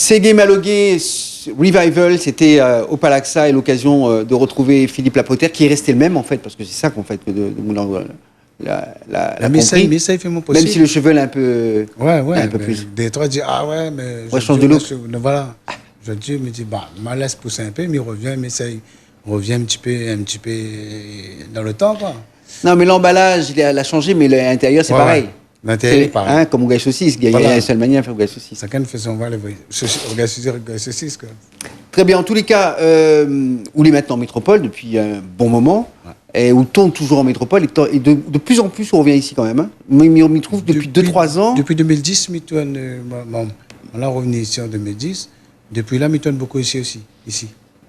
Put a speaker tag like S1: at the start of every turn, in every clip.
S1: Ségué Malogué Revival, c'était au Palaxa et l'occasion de retrouver Philippe Lapoter, qui est resté le même en fait, parce que c'est ça qu'en fait que de Moulin la
S2: Messaï fait mon possible.
S1: Même si le cheveu est un peu,
S2: un
S1: peu plus.
S2: Des trois disent ah ouais mais
S1: je change de look.
S2: Voilà. Je dis me dit bah me laisse pousser un peu, mais il revient Messaï revient un petit peu dans le temps quoi.
S1: Non mais l'emballage il a changé, mais l'intérieur c'est pareil.
S2: Ouais. L'intérieur est pareil.
S1: Hein, comme au Gay Saucisse, il y a une seule manière de faire au Gay Saucisse.
S2: Chacun fait son vol, au Gay Saucisse quoi.
S1: Très bien, en tous les cas, où il est maintenant en métropole depuis un bon moment, et où tourne toujours en métropole, et de plus en plus on revient ici quand même. Hein. Mais on m'y trouve depuis 2-3 ans.
S2: Depuis 2010, on est revenu ici en 2010. Depuis là, on tourne beaucoup ici aussi,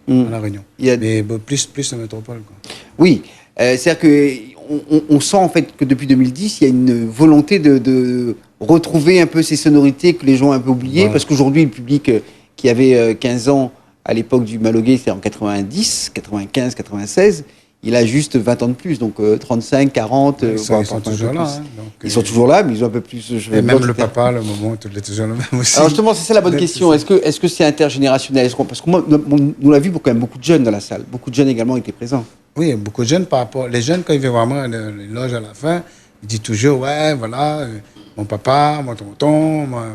S2: à La Réunion. Mais plus en métropole. Quoi.
S1: Oui, c'est-à-dire qu'on sent en fait que depuis 2010, il y a une volonté de retrouver un peu ces sonorités que les gens ont un peu oubliées, parce qu'aujourd'hui, le public qui avait 15 ans à l'époque du Malogué, c'était en 90, 95, 96, il a juste 20 ans de plus, donc 35, 40...
S2: ils sont toujours là. Hein,
S1: ils sont toujours là, mais ils ont un peu plus...
S2: Et même le papa, le moment, il est toujours le même aussi.
S1: Alors justement, c'est ça la bonne question. Est-ce que c'est intergénérationnel? Parce que moi, nous l'avons vu quand même beaucoup de jeunes dans la salle. Beaucoup de jeunes également étaient présents.
S2: Oui, beaucoup de jeunes par rapport... Les jeunes, quand ils viennent vraiment à l'éloge à la fin, ils disent toujours, ouais, voilà, mon papa, mon tonton, ma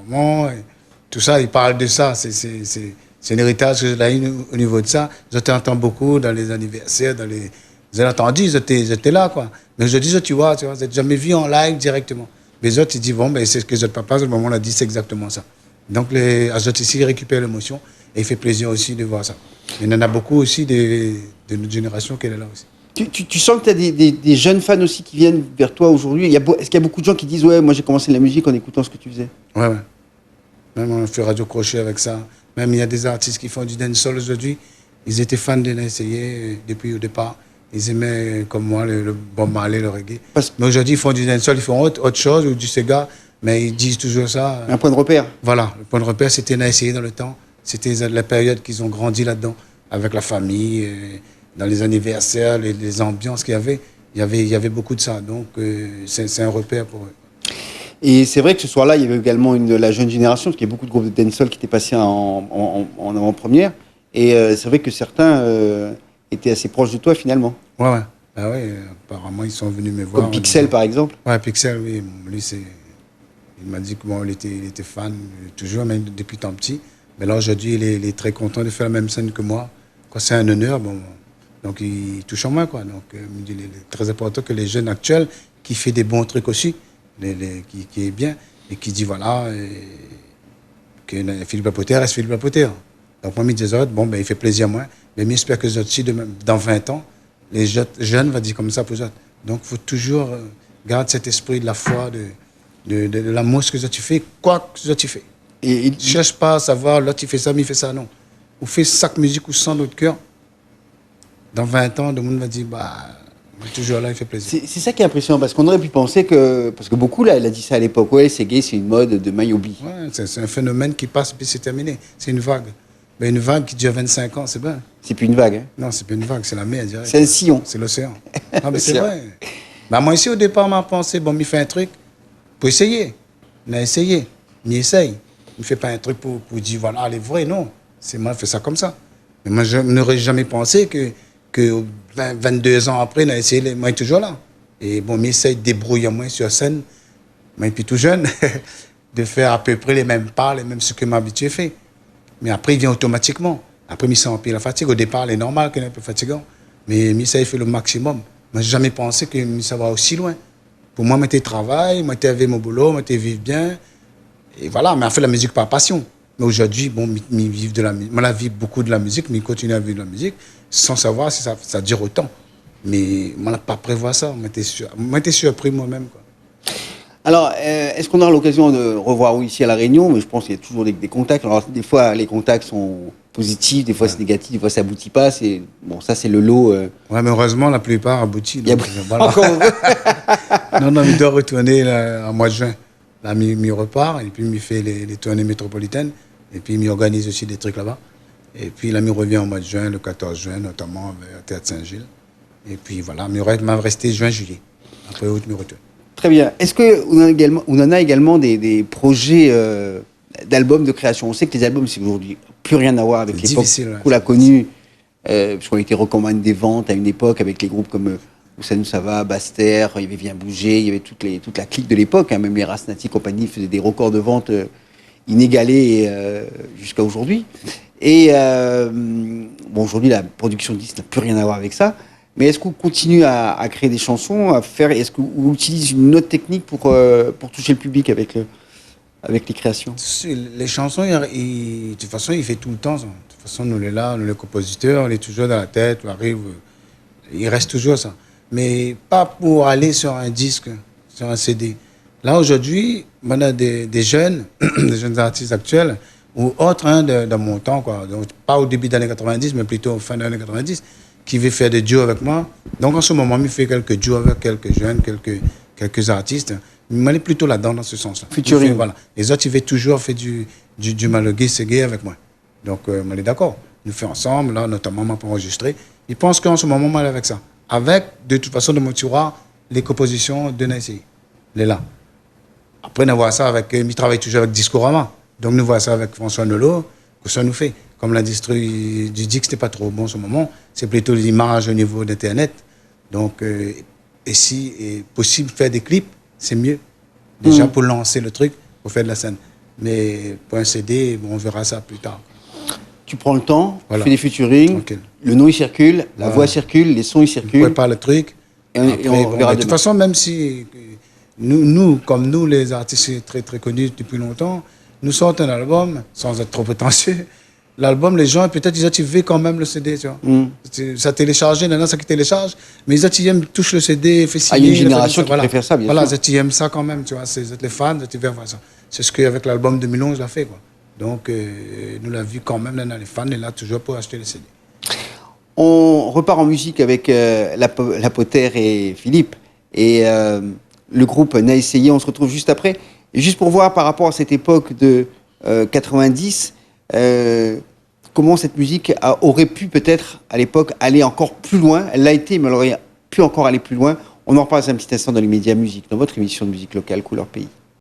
S2: maman, et tout ça, ils parlent de ça. C'est un héritage que j'ai eu au niveau de ça. Je t'entends beaucoup dans les anniversaires, dans les... Vous avez entendu, ils étaient là, quoi. Mais je dis, tu vois, vous n'êtes jamais vu en live directement. Mais les autres, ils disent, bon, ben, c'est ce que notre papa, au moment où on l'a dit, c'est exactement ça. Donc, les autres ici, ils récupèrent l'émotion et il fait plaisir aussi de voir ça. Il y en a beaucoup aussi de notre génération qui est là aussi.
S1: Tu sens que tu as des jeunes fans aussi qui viennent vers toi aujourd'hui. Est-ce qu'il y a beaucoup de gens qui disent, ouais, moi j'ai commencé la musique en écoutant ce que tu faisais?
S2: Ouais. Même on fait Radio Crochet avec ça. Même il y a des artistes qui font du dancehall aujourd'hui. Ils étaient fans de l'essayer depuis le départ. Ils aimaient, comme moi, le Bob Marley, le reggae. Mais aujourd'hui, ils font du dancehall, ils font autre chose, ou du Sega, mais ils disent toujours ça.
S1: Un point de repère.
S2: Voilà, le point de repère, c'était d'essayer dans le temps. C'était la période qu'ils ont grandi là-dedans, avec la famille, dans les anniversaires, les ambiances qu'il y avait. Il y avait beaucoup de ça, donc c'est un repère pour eux.
S1: Et c'est vrai que ce soir-là, il y avait également la jeune génération, parce qu'il y a beaucoup de groupes de dancehall qui étaient passés en avant-première. Et c'est vrai que certains étaient assez proches de toi, finalement.
S2: Ouais. Ah ouais, apparemment, ils sont venus me voir.
S1: Comme Pixel, par exemple.
S2: Ouais, Pixel, oui. Lui, il m'a dit qu'il était fan, toujours, même depuis tant petit. Mais là, aujourd'hui, il est très content de faire la même scène que moi. C'est un honneur, bon. Donc, il touche en moi, quoi. Donc, il me dit, il est très important que les jeunes actuels, qui font des bons trucs aussi, qui est bien, et qui dit, voilà, que Philippe Lapoter reste Philippe Lapoter. Donc, moi, je me disais, bon, ben, il fait plaisir à moi, mais j'espère que dans 20 ans, les jeunes vont dire comme ça pour eux. Donc, il faut toujours garder cet esprit de la foi, de l'amour, ce que tu fais, quoi que tu fais. Et ne cherche pas à savoir, l'autre, il fait ça, mais il fait ça, non. Ou fait sac musique ou sans notre cœur. Dans 20 ans, le monde va dire, bah, toujours là, il fait plaisir.
S1: C'est ça qui est impressionnant, parce qu'on aurait pu penser que... Parce que beaucoup, là, elle a dit ça à l'époque, ouais, c'est gay, c'est une mode de maillot-bi.
S2: Ouais, c'est un phénomène qui passe, puis c'est terminé. C'est une vague. Mais une vague qui dure 25 ans, c'est bien.
S1: C'est plus une vague, hein?
S2: Non, c'est plus une vague, c'est la mer, direct.
S1: C'est un sillon.
S2: C'est l'océan. Non, mais c'est vrai. Bah, moi, ici, au départ, m'a pensé, bon, il fait un truc pour essayer. On a essayé. Il essaye. Il ne fait pas un truc pour dire, voilà, elle est vraie, non. C'est moi, je fais ça comme ça. Mais moi, je n'aurais jamais pensé que 22 ans après, on a essayé, moi, je suis toujours là. Et bon, il essaye de débrouiller moi sur scène, moi, depuis tout jeune, de faire à peu près les mêmes pas, les mêmes ce que m'habitué fait. Mais après, il vient automatiquement. Après, il sent un peu la fatigue. Au départ, il est normal qu'il est un peu fatigant. Mais il fait le maximum. Moi, je n'ai jamais pensé que ça va aussi loin. Pour moi, je travail, moi, je avec mon boulot, je vivre bien. Et voilà, mais on fait la musique par passion. Mais aujourd'hui, bon, je vis de la musique. Moi, je vis beaucoup de la musique, mais je continue à vivre de la musique sans savoir si ça dure autant. Mais moi, je n'ai pas prévu ça. Moi, j'étais surpris moi-même, quoi.
S1: Alors, est-ce qu'on aura l'occasion de revoir ici à La Réunion? Mais je pense qu'il y a toujours des contacts. Alors, des fois, les contacts sont positifs, des fois, c'est négatif, des fois, ça aboutit pas. Bon, ça, c'est le lot.
S2: Ouais, mais heureusement, la plupart aboutit.
S1: Voilà. Encore
S2: non, il doit retourner là, en mois de juin. Là, il repart, et puis il fait les tournées métropolitaines, et puis il organise aussi des trucs là-bas. Et puis là, il revient en mois de juin, le 14 juin, notamment au Théâtre Saint-Gilles. Et puis voilà, il va rester juin-juillet. Après août, il retourne.
S1: Très bien. Est-ce qu'on en a également des projets d'albums de création. On sait que les albums, c'est aujourd'hui plus rien à voir avec l'époque qu'on
S2: ouais,
S1: l'a connue, parce qu'on était recommandé des ventes à une époque avec les groupes comme Moussa Noussava, Baster, il y avait Viens Bouger, il y avait toute la clique de l'époque, hein, même les Rasnati compagnie faisaient des records de vente inégalés jusqu'à aujourd'hui. Et bon, aujourd'hui, la production de disques n'a plus rien à voir avec ça. Mais est-ce qu'on continue à créer des chansons, est-ce qu'on utilise une autre technique pour toucher le public avec les créations?
S2: Les chansons, de toute façon, il fait tout le temps ça. De toute façon, nous, là, nous, les compositeurs, on est toujours dans la tête, on arrive, il reste toujours ça. Mais pas pour aller sur un disque, sur un CD. Là, aujourd'hui, on a des jeunes, des jeunes artistes actuels, ou autres hein, de mon temps, quoi. Donc, pas au début des années 90, mais plutôt fin des années 90, qui veut faire des duos avec moi. Donc, en ce moment, je fais quelques duos avec quelques jeunes, quelques artistes. Je suis plutôt là-dedans, dans ce sens-là.
S1: Featuring.
S2: Voilà. Les autres, ils veulent toujours faire du Malogué, Ségué avec moi. Donc, on est d'accord. Nous faisons ensemble, là, notamment pour enregistrer. Ils pensent qu'en ce moment, on est avec ça. Avec, de toute façon, de Motura, les compositions de Naïsi. Les là. Après, nous voyons ça avec. Ils travaillent toujours avec Discorama. Donc, nous voyons ça avec François Nolo, que ça nous fait. Comme l'industrie du disque, c'était pas trop bon en ce moment. C'est plutôt l'image au niveau d'Internet. Donc, et si est possible de faire des clips, c'est mieux. Déjà pour lancer le truc, pour faire de la scène. Mais pour un CD, bon, on verra ça plus tard.
S1: Tu prends le temps,
S2: voilà.
S1: Tu fais des featuring, le nom il circule, la voix circule, les sons ils circulent.
S2: On prépare le truc.
S1: Et on verra
S2: de toute façon, même si nous, comme nous, les artistes très très connus depuis longtemps, nous sortons un album, sans être trop prétentieux. L'album, les gens, peut-être, ils activent quand même le CD, tu vois. Ça téléchargé, maintenant, ça qui télécharge, mais ils aiment, touchent le CD, fait signer.
S1: Il y a une génération qui préfère ça, bien sûr.
S2: Voilà, ils aiment ça quand même, tu vois. C'est les fans, ils veulent voir ça. C'est ce qu'avec l'album 2011, l'a fait, quoi. Donc, nous l'avons vu quand même, là, les fans, et là, toujours pour acheter le CD.
S1: On repart en musique avec la Poter et Philippe. Et le groupe n'a essayé, on se retrouve juste après. Et juste pour voir par rapport à cette époque de 90, comment cette musique aurait pu peut-être à l'époque aller encore plus loin. Elle l'a été, mais elle aurait pu encore aller plus loin. On en reparle un petit instant dans les médias musique, dans votre émission de musique locale Couleur Pays.